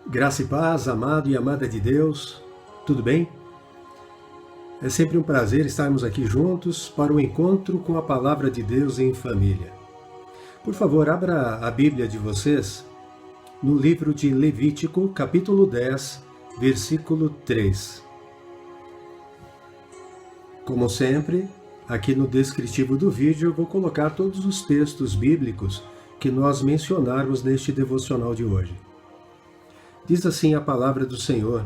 Graça e paz, amado e amada de Deus, tudo bem? É sempre um prazer estarmos aqui juntos para o encontro com a Palavra de Deus em família. Por favor, abra a Bíblia de vocês no livro de Levítico, capítulo 10, versículo 3. Como sempre, aqui no descritivo do vídeo eu vou colocar todos os textos bíblicos que nós mencionarmos neste devocional de hoje. Diz assim a palavra do Senhor,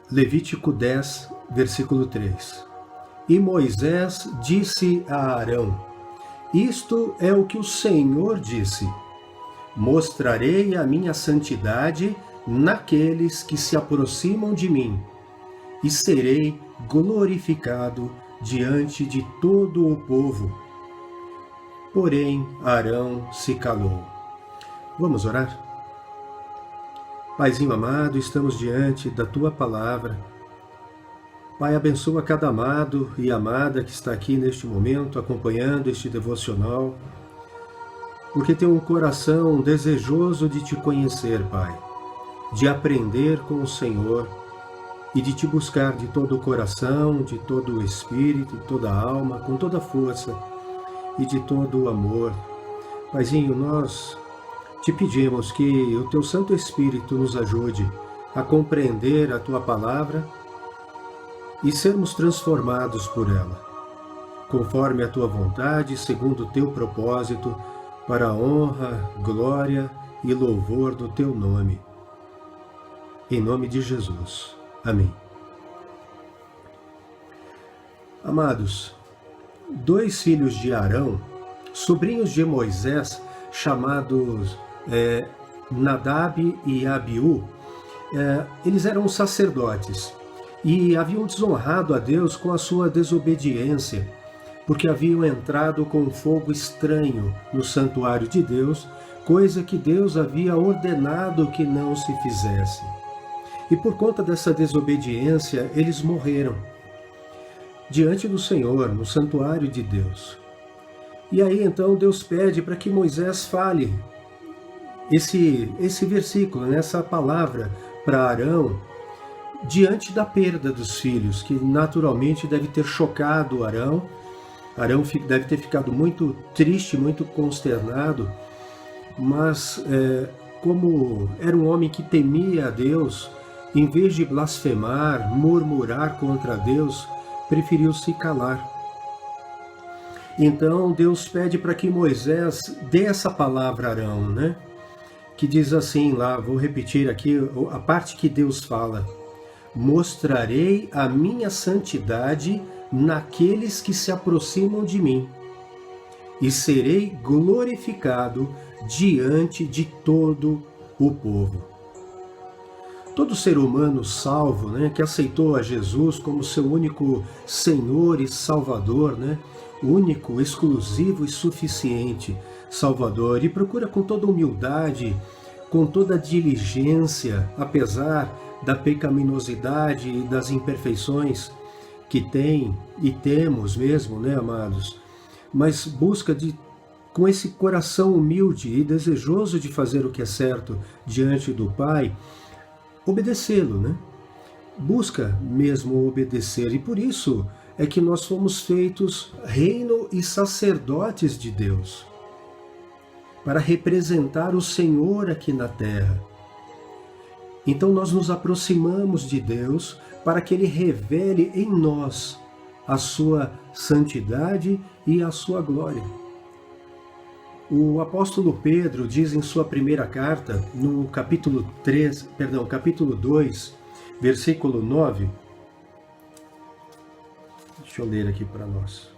Levítico 10, versículo 3. E Moisés disse a Arão: Isto é o que o Senhor disse: Mostrarei a minha santidade naqueles que se aproximam de mim, e serei glorificado diante de todo o povo. Porém, Arão se calou. Vamos orar? Paizinho amado, estamos diante da Tua Palavra. Pai, abençoa cada amado e amada que está aqui neste momento, acompanhando este devocional, porque tem um coração desejoso de Te conhecer, Pai, de aprender com o Senhor e de Te buscar de todo o coração, de todo o espírito, toda a alma, com toda a força e de todo o amor. Paizinho, nós Te pedimos que o Teu Santo Espírito nos ajude a compreender a Tua Palavra e sermos transformados por ela, conforme a Tua vontade, segundo o Teu propósito, para a honra, glória e louvor do Teu nome. Em nome de Jesus. Amém. Amados, 2 filhos de Arão, sobrinhos de Moisés, chamados Nadab e Abiú, eles eram sacerdotes e haviam desonrado a Deus com a sua desobediência, porque haviam entrado com fogo estranho no santuário de Deus, coisa que Deus havia ordenado que não se fizesse. E por conta dessa desobediência, eles morreram diante do Senhor, no santuário de Deus. E aí então Deus pede para que Moisés fale esse versículo, essa palavra para Arão, diante da perda dos filhos, que naturalmente deve ter chocado Arão. Arão deve ter ficado muito triste, muito consternado, mas como era um homem que temia a Deus, em vez de blasfemar, murmurar contra Deus, preferiu se calar. Então Deus pede para que Moisés dê essa palavra a Arão, que diz assim lá, vou repetir aqui a parte que Deus fala: Mostrarei a minha santidade naqueles que se aproximam de mim, e serei glorificado diante de todo o povo. Todo ser humano salvo, que aceitou a Jesus como seu único Senhor e Salvador, único, exclusivo e suficiente Salvador, e procura com toda humildade, com toda diligência, apesar da pecaminosidade e das imperfeições que tem e temos mesmo, amados, mas busca com esse coração humilde e desejoso de fazer o que é certo diante do Pai, obedecê-lo, Busca mesmo obedecer, e por isso é que nós fomos feitos reino e sacerdotes de Deus, para representar o Senhor aqui na terra. Então nós nos aproximamos de Deus para que Ele revele em nós a sua santidade e a sua glória. O apóstolo Pedro diz em sua primeira carta, no capítulo 2, versículo 9, deixa eu ler aqui para nós.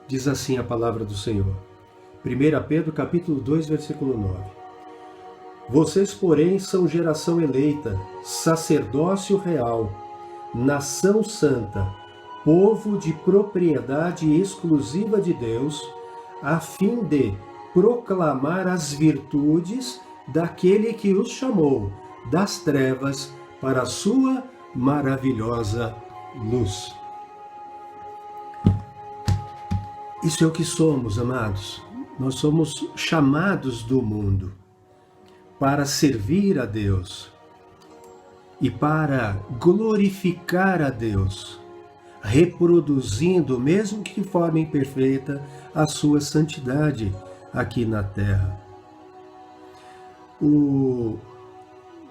Diz assim a palavra do Senhor. 1 Pedro, capítulo 2, versículo 9. Vocês, porém, são geração eleita, sacerdócio real, nação santa, povo de propriedade exclusiva de Deus, a fim de proclamar as virtudes daquele que os chamou das trevas para a sua maravilhosa luz. Isso é o que somos, amados. Nós somos chamados do mundo. para servir a Deus e para glorificar a Deus, reproduzindo, mesmo que de forma imperfeita, a sua santidade aqui na terra.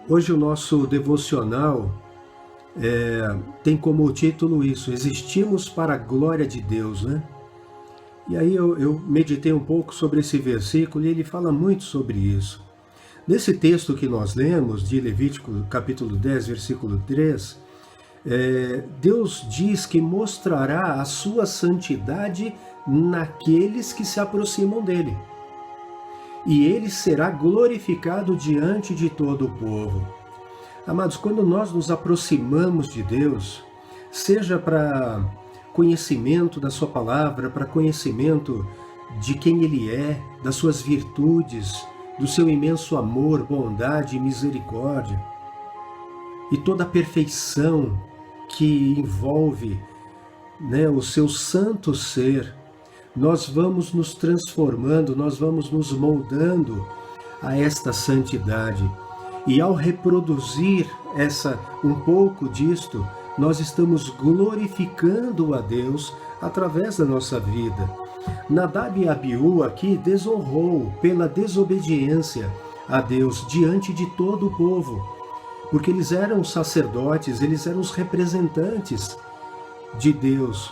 Hoje o nosso devocional tem como título isso: Existimos para a glória de Deus, né? E aí eu meditei um pouco sobre esse versículo e ele fala muito sobre isso. Nesse texto que nós lemos, de Levítico capítulo 10, versículo 3, Deus diz que mostrará a sua santidade naqueles que se aproximam dele. E ele será glorificado diante de todo o povo. Amados, quando nós nos aproximamos de Deus, seja para conhecimento da sua palavra, para conhecimento de quem ele é, das suas virtudes, do seu imenso amor, bondade e misericórdia, e toda a perfeição que envolve, né, o seu santo ser, nós vamos nos transformando, nós vamos nos moldando a esta santidade. E ao reproduzir um pouco disto, nós estamos glorificando a Deus através da nossa vida. Nadab e Abiú aqui desonrou pela desobediência a Deus diante de todo o povo, porque eles eram sacerdotes, eles eram os representantes de Deus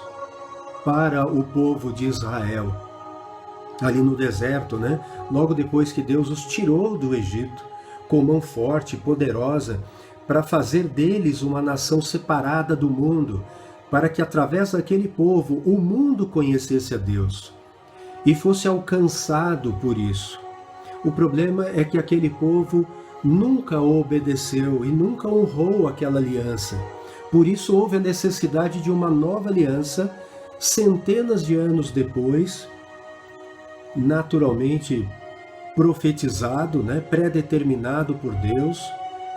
para o povo de Israel, ali no deserto, né? Logo depois que Deus os tirou do Egito, com mão forte e poderosa, para fazer deles uma nação separada do mundo, para que através daquele povo o mundo conhecesse a Deus e fosse alcançado por isso. O problema é que aquele povo nunca obedeceu e nunca honrou aquela aliança. Por isso houve a necessidade de uma nova aliança, centenas de anos depois, naturalmente profetizado, né, predeterminado por Deus,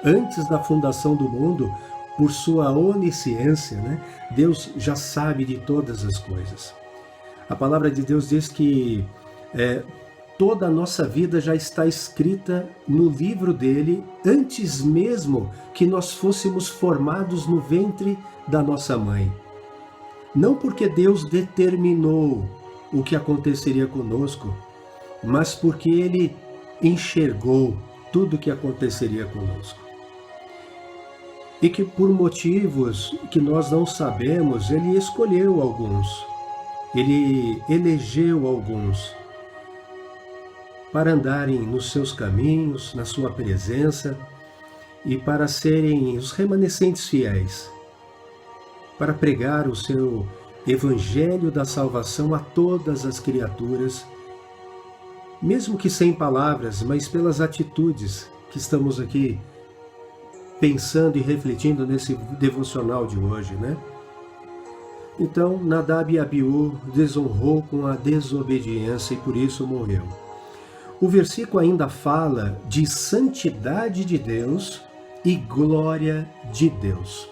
antes da fundação do mundo, por sua onisciência, né? Deus já sabe de todas as coisas. A palavra de Deus diz que toda a nossa vida já está escrita no livro dele, antes mesmo que nós fôssemos formados no ventre da nossa mãe. Não porque Deus determinou o que aconteceria conosco, mas porque ele enxergou tudo o que aconteceria conosco. E que por motivos que nós não sabemos, ele escolheu alguns, ele elegeu alguns para andarem nos seus caminhos, na sua presença, e para serem os remanescentes fiéis, para pregar o seu evangelho da salvação a todas as criaturas, mesmo que sem palavras, mas pelas atitudes que estamos aqui pensando e refletindo nesse devocional de hoje, né? Então, Nadab e Abiú desonrou com a desobediência e por isso morreu. O versículo ainda fala de santidade de Deus e glória de Deus.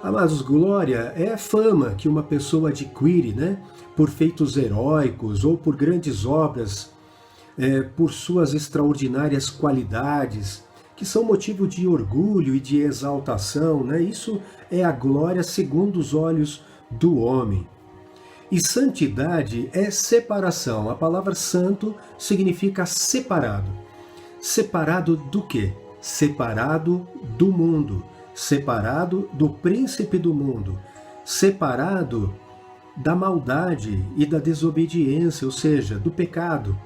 Amados, glória é a fama que uma pessoa adquire, né? Por feitos heróicos ou por grandes obras, por suas extraordinárias qualidades, que são motivo de orgulho e de exaltação, né? Isso é a glória segundo os olhos do homem. E santidade é separação. A palavra santo significa separado. Separado do quê? Separado do mundo. Separado do príncipe do mundo. Separado da maldade e da desobediência, ou seja, do pecado.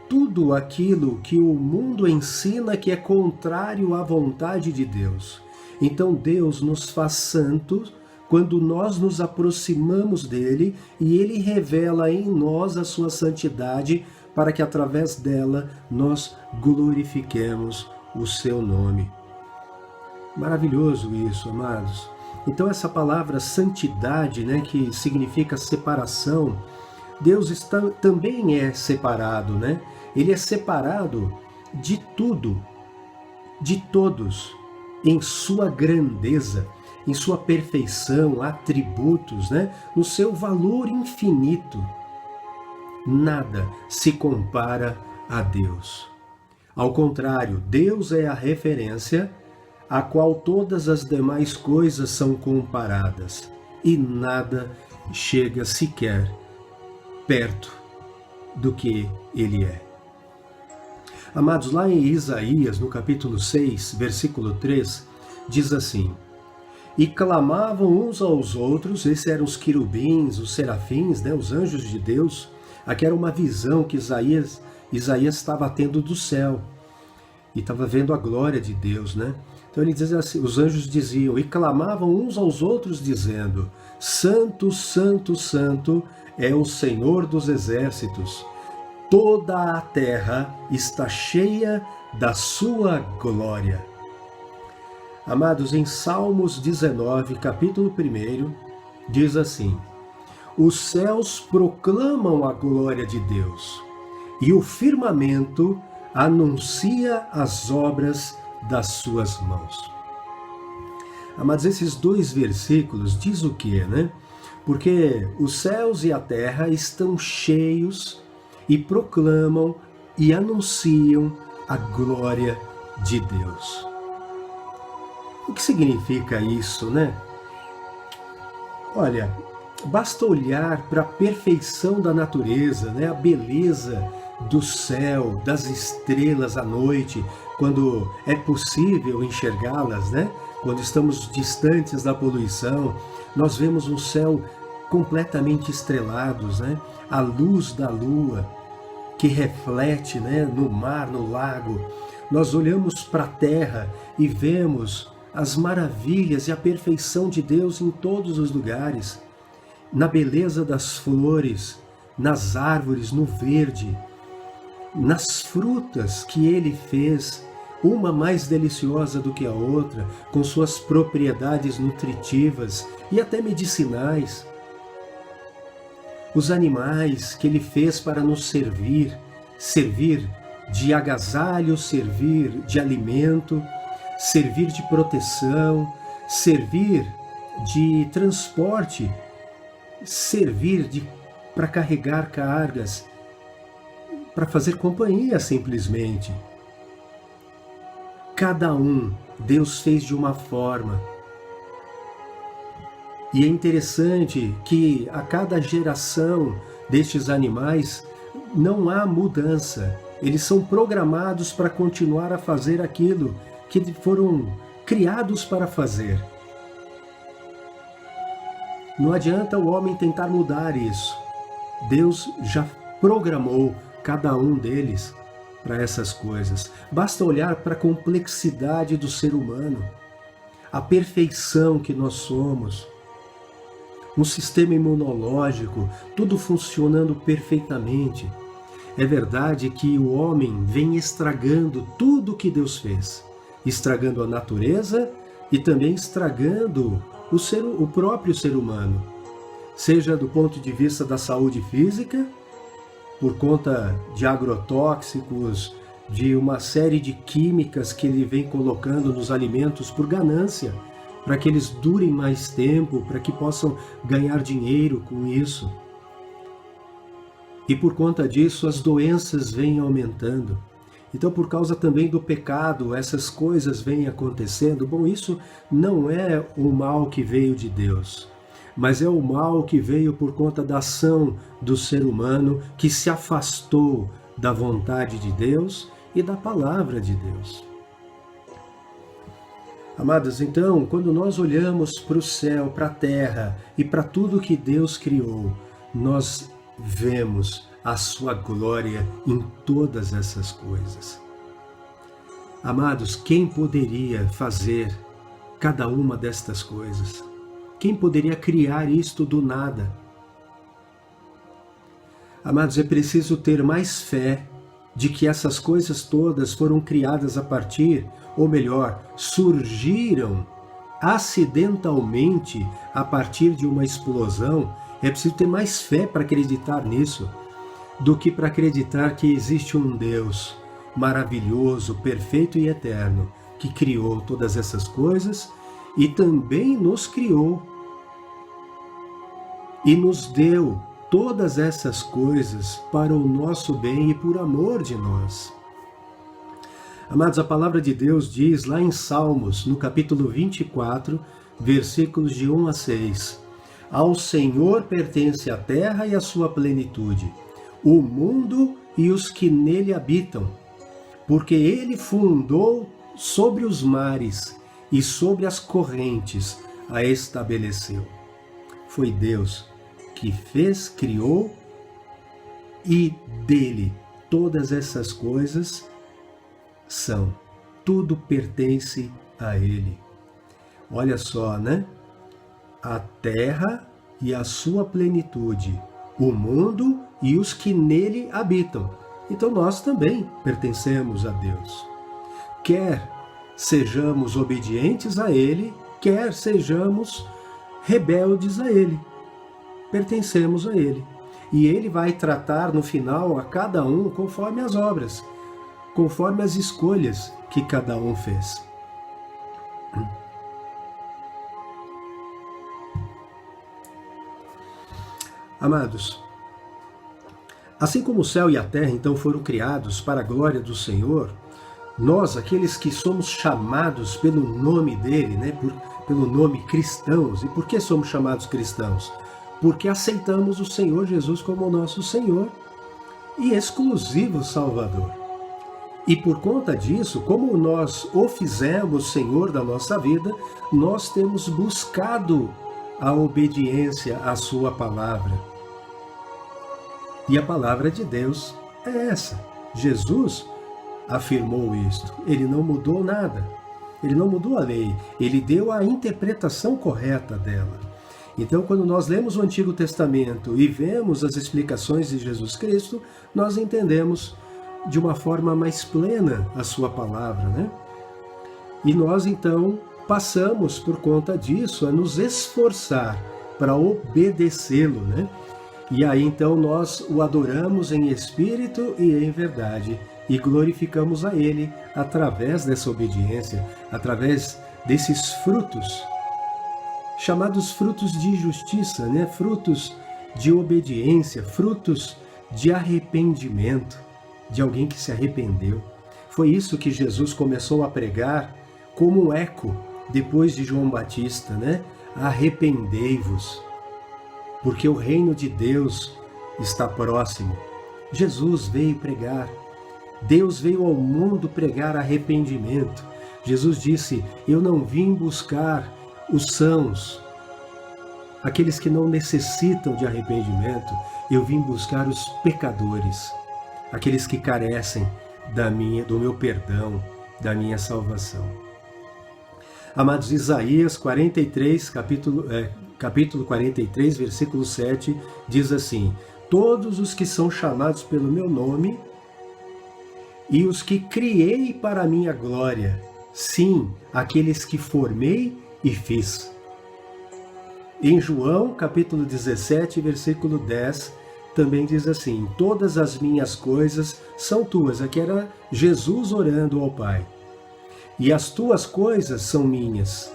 Tudo aquilo que o mundo ensina que é contrário à vontade de Deus. Então Deus nos faz santos quando nós nos aproximamos dele e ele revela em nós a sua santidade para que através dela nós glorifiquemos o seu nome. Maravilhoso isso, amados. Então essa palavra santidade, né, que significa separação, Deus também é separado, né? Ele é separado de tudo, de todos, em sua grandeza, em sua perfeição, atributos, né? No seu valor infinito. Nada se compara a Deus. Ao contrário, Deus é a referência a qual todas as demais coisas são comparadas, e nada chega sequer perto do que Ele é. Amados, lá em Isaías, no capítulo 6, versículo 3, diz assim: e clamavam uns aos outros, esses eram os querubins, os serafins, os anjos de Deus. Aqui era uma visão que Isaías estava tendo do céu, e estava vendo a glória de Deus, né? Então ele diz assim, os anjos diziam, e clamavam uns aos outros, dizendo, Santo, Santo, Santo é o Senhor dos exércitos, toda a terra está cheia da sua glória. Amados, em Salmos 19, capítulo 1, diz assim, os céus proclamam a glória de Deus, e o firmamento anuncia as obras das suas mãos. Amados, esses dois versículos diz o quê, né? Porque os céus e a terra estão cheios e proclamam e anunciam a glória de Deus. O que significa isso, né? Olha, basta olhar para a perfeição da natureza, né? A beleza do céu, das estrelas à noite, quando é possível enxergá-las, né? Quando estamos distantes da poluição, nós vemos um céu completamente estrelados, né? A luz da lua que reflete, né, no mar, no lago. Nós olhamos para a terra e vemos as maravilhas e a perfeição de Deus em todos os lugares, na beleza das flores, nas árvores, no verde, nas frutas que Ele fez, uma mais deliciosa do que a outra, com suas propriedades nutritivas e até medicinais. Os animais que Ele fez para nos servir de agasalho, servir de alimento, servir de proteção, servir de transporte, servir para carregar cargas, para fazer companhia simplesmente. Cada um Deus fez de uma forma. E é interessante que a cada geração destes animais não há mudança. Eles são programados para continuar a fazer aquilo que foram criados para fazer. Não adianta o homem tentar mudar isso. Deus já programou cada um deles para essas coisas. Basta olhar para a complexidade do ser humano, a perfeição que nós somos, um sistema imunológico, tudo funcionando perfeitamente. É verdade que o homem vem estragando tudo que Deus fez, estragando a natureza e também estragando o próprio ser humano, seja do ponto de vista da saúde física, por conta de agrotóxicos, de uma série de químicas que ele vem colocando nos alimentos por ganância, para que eles durem mais tempo, para que possam ganhar dinheiro com isso. E por conta disso, as doenças vêm aumentando. Então, por causa também do pecado, essas coisas vêm acontecendo. Bom, isso não é o mal que veio de Deus, mas é o mal que veio por conta da ação do ser humano que se afastou da vontade de Deus e da palavra de Deus. Amados, então, quando nós olhamos para o céu, para a terra e para tudo que Deus criou, nós vemos a sua glória em todas essas coisas. Amados, quem poderia fazer cada uma destas coisas? Quem poderia criar isto do nada? Amados, é preciso ter mais fé de que essas coisas todas foram criadas a partir, ou melhor, surgiram acidentalmente a partir de uma explosão. É preciso ter mais fé para acreditar nisso do que para acreditar que existe um Deus maravilhoso, perfeito e eterno, que criou todas essas coisas e também nos criou e nos deu todas essas coisas para o nosso bem e por amor de nós. Amados, a palavra de Deus diz lá em Salmos, no capítulo 24, versículos de 1 a 6. Ao Senhor pertence a terra e a sua plenitude, o mundo e os que nele habitam, porque ele fundou sobre os mares e sobre as correntes a estabeleceu. Foi Deus que fez, criou, e dele todas essas coisas são. Tudo pertence a ele. Olha só, né? A terra e a sua plenitude, o mundo e os que nele habitam. Então nós também pertencemos a Deus. Quer sejamos obedientes a ele, quer sejamos rebeldes a ele. Pertencemos a ele. E ele vai tratar no final a cada um conforme as obras, conforme as escolhas que cada um fez. Amados, assim como o céu e a terra então foram criados para a glória do Senhor, nós, aqueles que somos chamados pelo nome dele, né, pelo nome cristãos. E por que somos chamados cristãos? Porque aceitamos o Senhor Jesus como nosso Senhor e exclusivo Salvador. E por conta disso, como nós o fizemos Senhor da nossa vida, nós temos buscado a obediência à sua palavra. E a palavra de Deus é essa. Jesus afirmou isto. Ele não mudou nada. Ele não mudou a lei. Ele deu a interpretação correta dela. Então, quando nós lemos o Antigo Testamento e vemos as explicações de Jesus Cristo, nós entendemos de uma forma mais plena a sua palavra, né? E nós, então, passamos, por conta disso, a nos esforçar para obedecê-lo, né? E aí, então, nós o adoramos em espírito e em verdade e glorificamos a ele através dessa obediência, através desses frutos, chamados frutos de justiça, né? Frutos de obediência, frutos de arrependimento, de alguém que se arrependeu. Foi isso que Jesus começou a pregar como um eco depois de João Batista, né? Arrependei-vos, porque o reino de Deus está próximo. Jesus veio pregar. Deus veio ao mundo pregar arrependimento. Jesus disse: eu não vim buscar os sãos, aqueles que não necessitam de arrependimento, eu vim buscar os pecadores, aqueles que carecem do meu perdão, da minha salvação. Amados, Isaías 43, capítulo 43, versículo 7, diz assim: todos os que são chamados pelo meu nome e os que criei para a minha glória, sim, aqueles que formei e fiz. Em João, capítulo 17, versículo 10, também diz assim: todas as minhas coisas são tuas. Aqui era Jesus orando ao Pai. E as tuas coisas são minhas.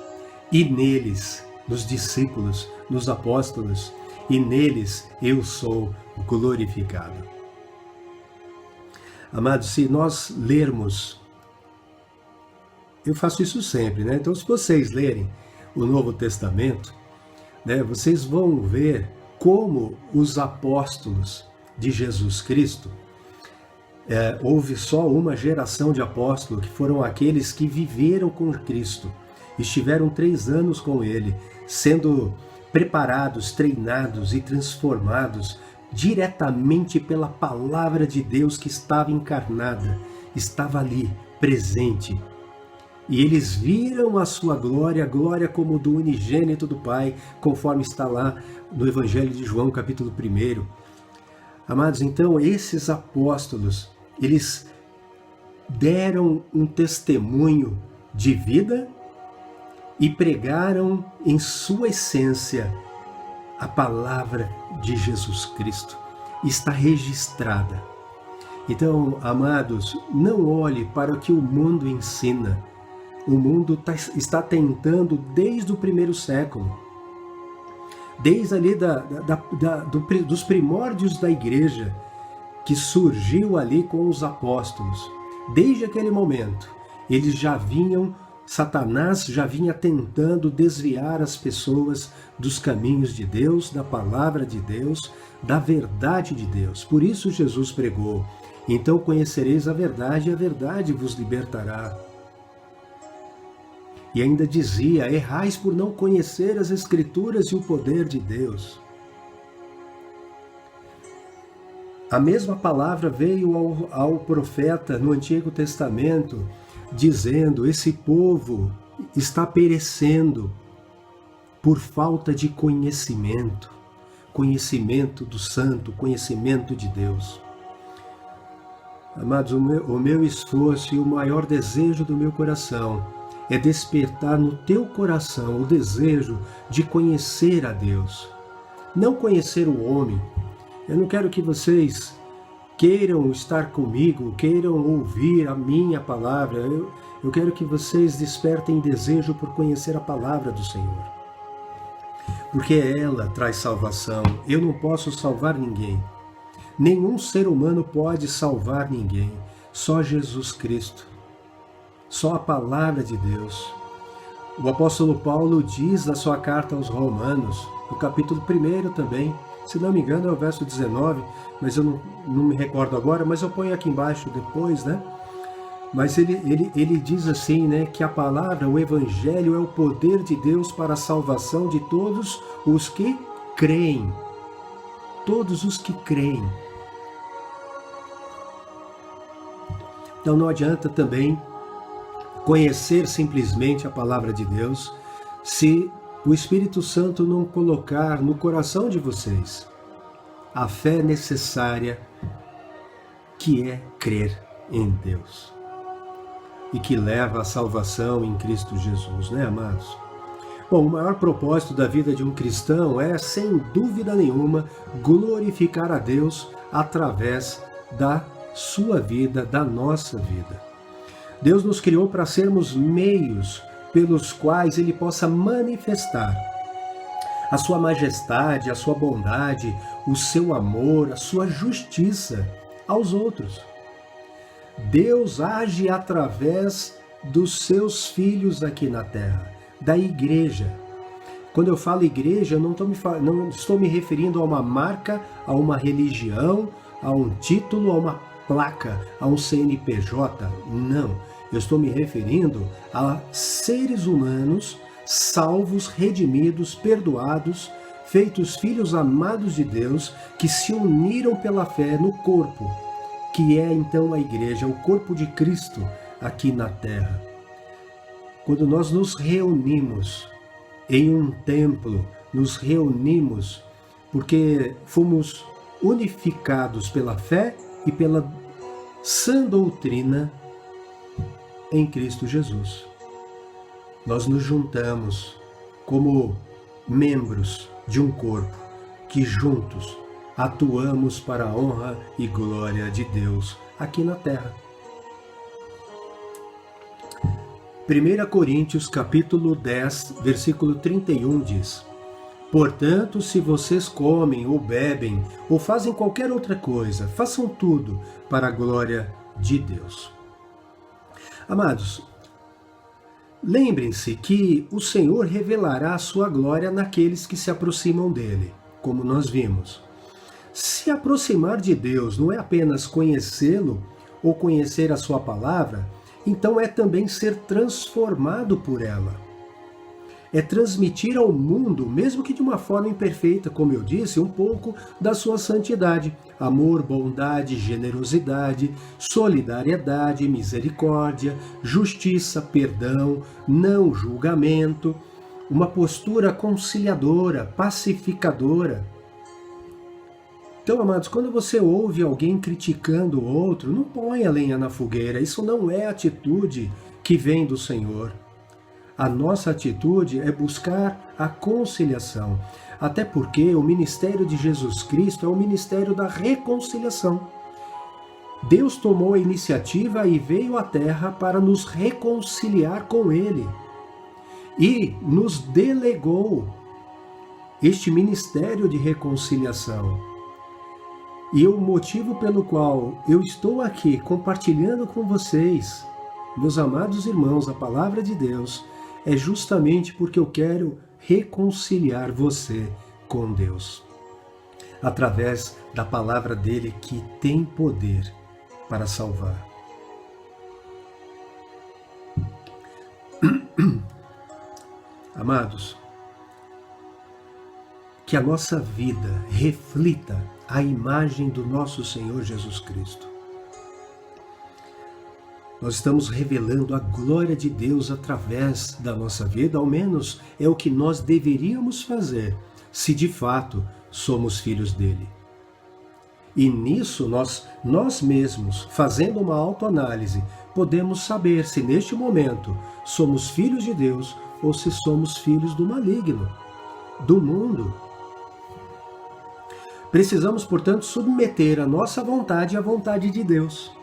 E neles, nos discípulos, nos apóstolos, e neles eu sou glorificado. Amados, se nós lermos, eu faço isso sempre, né? Então, se vocês lerem o Novo Testamento, né, vocês vão ver como os apóstolos de Jesus Cristo, houve só uma geração de apóstolos, que foram aqueles que viveram com Cristo, estiveram 3 anos com Ele, sendo preparados, treinados e transformados diretamente pela palavra de Deus que estava encarnada, estava ali, presente. E eles viram a sua glória, a glória como do unigênito do Pai, conforme está lá no Evangelho de João, capítulo 1. Amados, então, esses apóstolos, eles deram um testemunho de vida e pregaram em sua essência a palavra de Jesus Cristo. Está registrada. Então, amados, não olhe para o que o mundo ensina. O mundo está tentando desde o 1º século, desde ali dos primórdios da igreja, que surgiu ali com os apóstolos, Desde aquele momento, Satanás já vinha tentando desviar as pessoas dos caminhos de Deus, da palavra de Deus, da verdade de Deus. Por isso Jesus pregou: então conhecereis a verdade, e a verdade vos libertará. E ainda dizia: errais por não conhecer as Escrituras e o poder de Deus. A mesma palavra veio ao profeta no Antigo Testamento, dizendo: esse povo está perecendo por falta de conhecimento, conhecimento do Santo, conhecimento de Deus. Amados, o meu esforço e o maior desejo do meu coração é despertar no teu coração o desejo de conhecer a Deus, não conhecer o homem. Eu não quero que vocês queiram estar comigo, queiram ouvir a minha palavra. Eu quero que vocês despertem desejo por conhecer a palavra do Senhor. Porque ela traz salvação. Eu não posso salvar ninguém. Nenhum ser humano pode salvar ninguém. Só Jesus Cristo. Só a palavra de Deus. O apóstolo Paulo diz na sua carta aos Romanos, no capítulo 1 também, se não me engano é o verso 19, mas eu não me recordo agora, mas eu ponho aqui embaixo depois, né? Mas ele diz assim, né, que a palavra, o evangelho é o poder de Deus para a salvação de todos os que creem. Todos os que creem. Então não adianta também conhecer simplesmente a palavra de Deus se o Espírito Santo não colocar no coração de vocês a fé necessária, que é crer em Deus e que leva à salvação em Cristo Jesus, né, amados? Bom, o maior propósito da vida de um cristão é, sem dúvida nenhuma, glorificar a Deus através da sua vida, da nossa vida. Deus nos criou para sermos meios pelos quais Ele possa manifestar a sua majestade, a sua bondade, o seu amor, a sua justiça aos outros. Deus age através dos seus filhos aqui na terra, da igreja. Quando eu falo igreja, eu não estou me referindo a uma marca, a uma religião, a um título, a uma placa, a um CNPJ. Não. Eu estou me referindo a seres humanos salvos, redimidos, perdoados, feitos filhos amados de Deus, que se uniram pela fé no corpo, que é então a igreja, o corpo de Cristo aqui na terra. Quando nós nos reunimos em um templo, nos reunimos porque fomos unificados pela fé e pela sã doutrina em Cristo Jesus. Nós nos juntamos como membros de um corpo que juntos atuamos para a honra e glória de Deus aqui na terra. 1 Coríntios capítulo 10, versículo 31 diz: portanto, se vocês comem ou bebem ou fazem qualquer outra coisa, façam tudo para a glória de Deus. Amados, lembrem-se que o Senhor revelará a sua glória naqueles que se aproximam dele, como nós vimos. Se aproximar de Deus não é apenas conhecê-lo ou conhecer a sua palavra, então é também ser transformado por ela. É transmitir ao mundo, mesmo que de uma forma imperfeita, como eu disse, um pouco da sua santidade. Amor, bondade, generosidade, solidariedade, misericórdia, justiça, perdão, não julgamento, uma postura conciliadora, pacificadora. Então, amados, quando você ouve alguém criticando o outro, não ponha lenha na fogueira. Isso não é atitude que vem do Senhor. A nossa atitude é buscar a conciliação, até porque o ministério de Jesus Cristo é o ministério da reconciliação. Deus tomou a iniciativa e veio à terra para nos reconciliar com Ele e nos delegou este ministério de reconciliação. E o motivo pelo qual eu estou aqui compartilhando com vocês, meus amados irmãos, a palavra de Deus, é justamente porque eu quero reconciliar você com Deus, através da palavra dele que tem poder para salvar. Amados, que a nossa vida reflita a imagem do nosso Senhor Jesus Cristo. Nós estamos revelando a glória de Deus através da nossa vida, ao menos é o que nós deveríamos fazer, se de fato somos filhos dele. E nisso nós mesmos, fazendo uma autoanálise, podemos saber se neste momento somos filhos de Deus ou se somos filhos do maligno, do mundo. Precisamos, portanto, submeter a nossa vontade à vontade de Deus.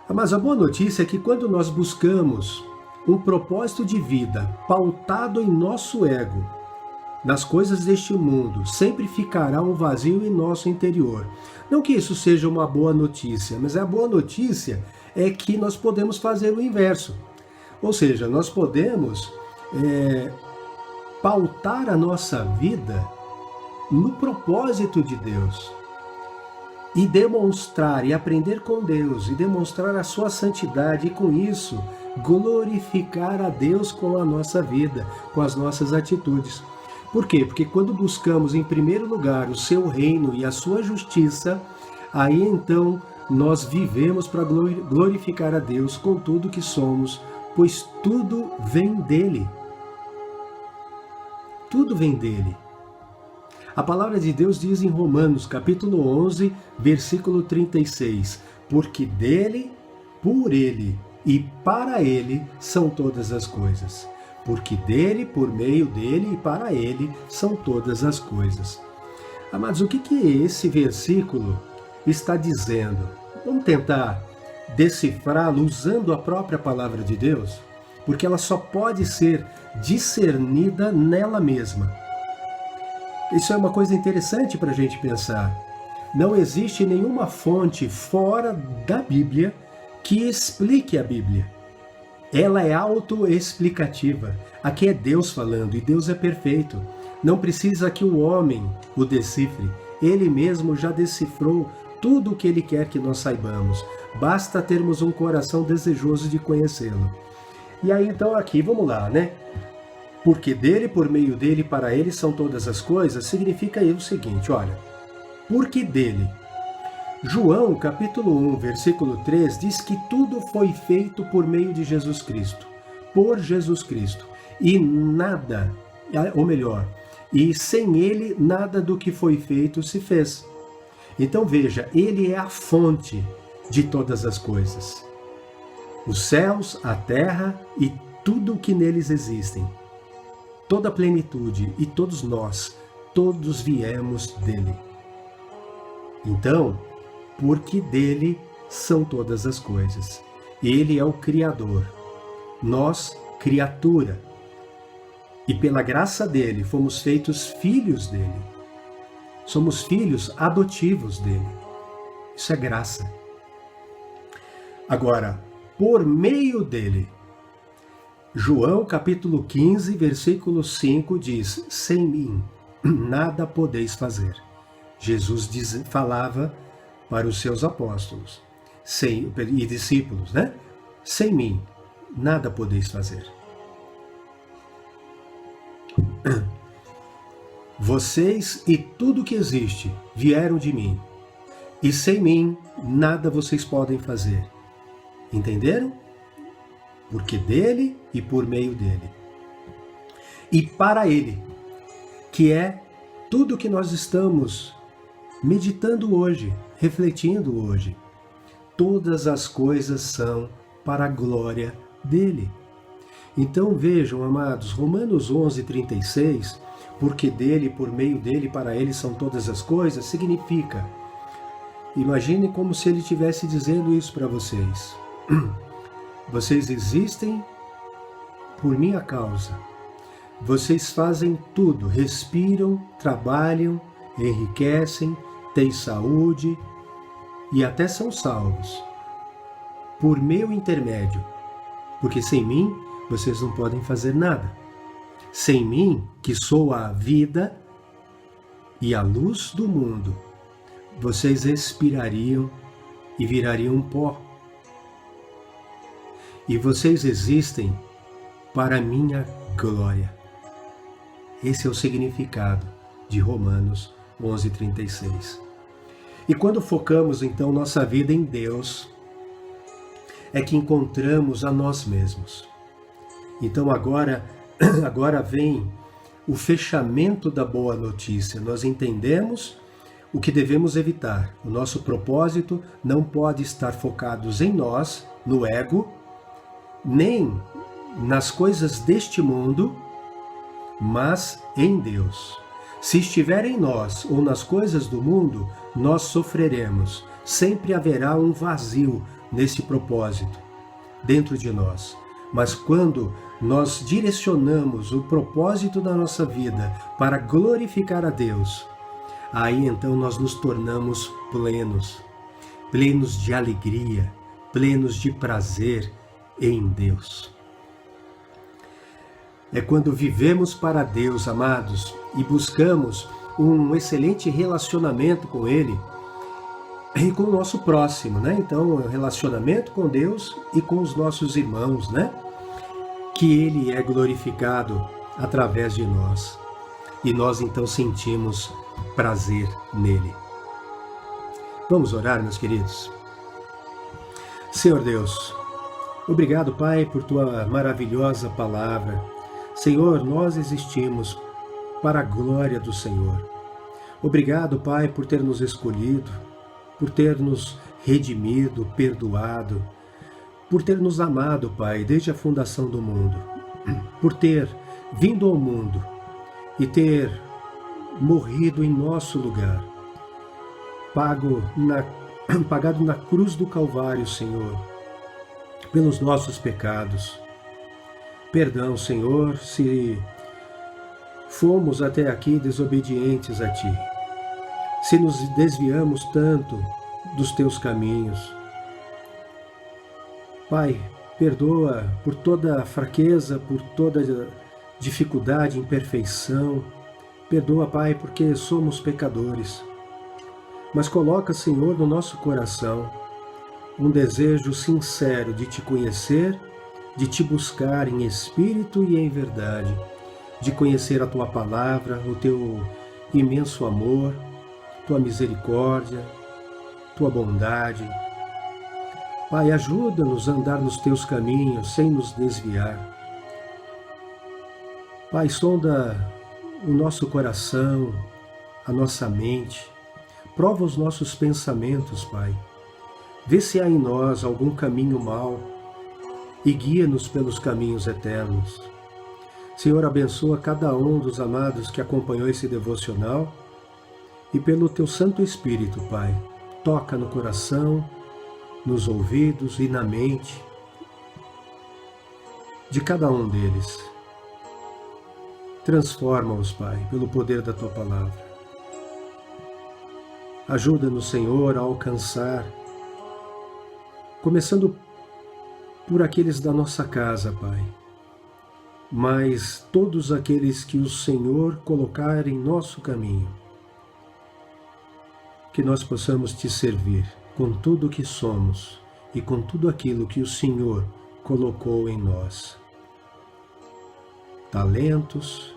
Mas a boa notícia é que quando nós buscamos um propósito de vida pautado em nosso ego, nas coisas deste mundo, sempre ficará um vazio em nosso interior. Não que isso seja uma boa notícia, mas a boa notícia é que nós podemos fazer o inverso. Ou seja, nós podemos pautar a nossa vida no propósito de Deus e demonstrar e aprender com Deus e demonstrar a sua santidade e com isso glorificar a Deus com a nossa vida, com as nossas atitudes. Por quê? Porque quando buscamos em primeiro lugar o seu reino e a sua justiça, aí então nós vivemos para glorificar a Deus com tudo que somos, pois tudo vem dele. Tudo vem dele. A palavra de Deus diz em Romanos, capítulo 11, versículo 36, porque dele, por ele e para ele são todas as coisas. Porque dele, por meio dele e para ele são todas as coisas. Amados, o que esse versículo está dizendo? Vamos tentar decifrá-lo usando a própria palavra de Deus, porque ela só pode ser discernida nela mesma. Isso é uma coisa interessante para a gente pensar. Não existe nenhuma fonte fora da Bíblia que explique a Bíblia. Ela é autoexplicativa. Aqui é Deus falando e Deus é perfeito. Não precisa que o homem o decifre. Ele mesmo já decifrou tudo o que ele quer que nós saibamos. Basta termos um coração desejoso de conhecê-lo. E aí então aqui, vamos lá, né? Porque dele, por meio dele, para ele são todas as coisas, significa aí o seguinte, olha, porque dele. João, capítulo 1, versículo 3, diz que tudo foi feito por meio de Jesus Cristo, por Jesus Cristo, e nada, ou melhor, e sem ele nada do que foi feito se fez. Então veja, ele é a fonte de todas as coisas. Os céus, a terra e tudo o que neles existem. Toda a plenitude e todos nós, todos viemos dele. Então, porque dele são todas as coisas. Ele é o Criador, nós, criatura. E pela graça dele, fomos feitos filhos dele. Somos filhos adotivos dele. Isso é graça. Agora, por meio dele, João capítulo 15, versículo 5 diz, sem mim nada podeis fazer. Jesus falava para os seus apóstolos e discípulos, né? Sem mim nada podeis fazer. Vocês e tudo que existe vieram de mim, e sem mim nada vocês podem fazer. Entenderam? Porque dele e por meio dele. E para ele, que é tudo que nós estamos meditando hoje, refletindo hoje. Todas as coisas são para a glória dele. Então vejam, amados, Romanos 11, 36, porque dele, por meio dele, para ele são todas as coisas, significa, imagine como se ele estivesse dizendo isso para vocês. Vocês existem por minha causa. Vocês fazem tudo, respiram, trabalham, enriquecem, têm saúde e até são salvos por meu intermédio, porque sem mim vocês não podem fazer nada. Sem mim, que sou a vida e a luz do mundo, vocês expirariam e virariam pó. E vocês existem para minha glória. Esse é o significado de Romanos 11:36. E quando focamos então nossa vida em Deus, é que encontramos a nós mesmos. Então agora vem o fechamento da boa notícia. Nós entendemos o que devemos evitar. O nosso propósito não pode estar focado em nós, no ego, nem nas coisas deste mundo, mas em Deus. Se estiver em nós ou nas coisas do mundo, nós sofreremos. Sempre haverá um vazio nesse propósito dentro de nós. Mas quando nós direcionamos o propósito da nossa vida para glorificar a Deus, aí então nós nos tornamos plenos, plenos de alegria, plenos de prazer em Deus. É quando vivemos para Deus, amados, e buscamos um excelente relacionamento com Ele e com o nosso próximo, né? Então, relacionamento com Deus e com os nossos irmãos, né? Que Ele é glorificado através de nós. E nós então sentimos prazer nele. Vamos orar, meus queridos? Senhor Deus, obrigado, Pai, por Tua maravilhosa palavra. Senhor, nós existimos para a glória do Senhor. Obrigado, Pai, por ter nos escolhido, por ter nos redimido, perdoado, por ter nos amado, Pai, desde a fundação do mundo, por ter vindo ao mundo e ter morrido em nosso lugar, pagado na cruz do Calvário, Senhor, pelos nossos pecados. Perdão, Senhor, se fomos até aqui desobedientes a Ti, se nos desviamos tanto dos Teus caminhos. Pai, perdoa por toda a fraqueza, por toda a dificuldade, imperfeição. Perdoa, Pai, porque somos pecadores. Mas coloca, Senhor, no nosso coração um desejo sincero de Te conhecer, de Te buscar em espírito e em verdade, de conhecer a Tua palavra, o Teu imenso amor, Tua misericórdia, Tua bondade. Pai, ajuda-nos a andar nos Teus caminhos sem nos desviar. Pai, sonda o nosso coração, a nossa mente, prova os nossos pensamentos, Pai. Vê se há em nós algum caminho mau e guia-nos pelos caminhos eternos. Senhor, abençoa cada um dos amados que acompanhou esse devocional e pelo Teu Santo Espírito, Pai, toca no coração, nos ouvidos e na mente de cada um deles. Transforma-os, Pai, pelo poder da Tua palavra. Ajuda-nos, Senhor, a alcançar, começando por aqueles da nossa casa, Pai, mas todos aqueles que o Senhor colocar em nosso caminho, que nós possamos Te servir com tudo o que somos e com tudo aquilo que o Senhor colocou em nós. Talentos,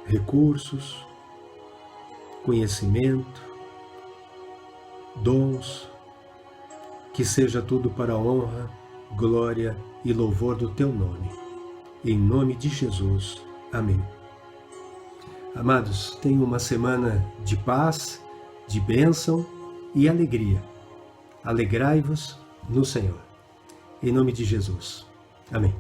recursos, conhecimento, dons, que seja tudo para a honra, glória e louvor do Teu nome. Em nome de Jesus. Amém. Amados, tenham uma semana de paz, de bênção e alegria. Alegrai-vos no Senhor. Em nome de Jesus. Amém.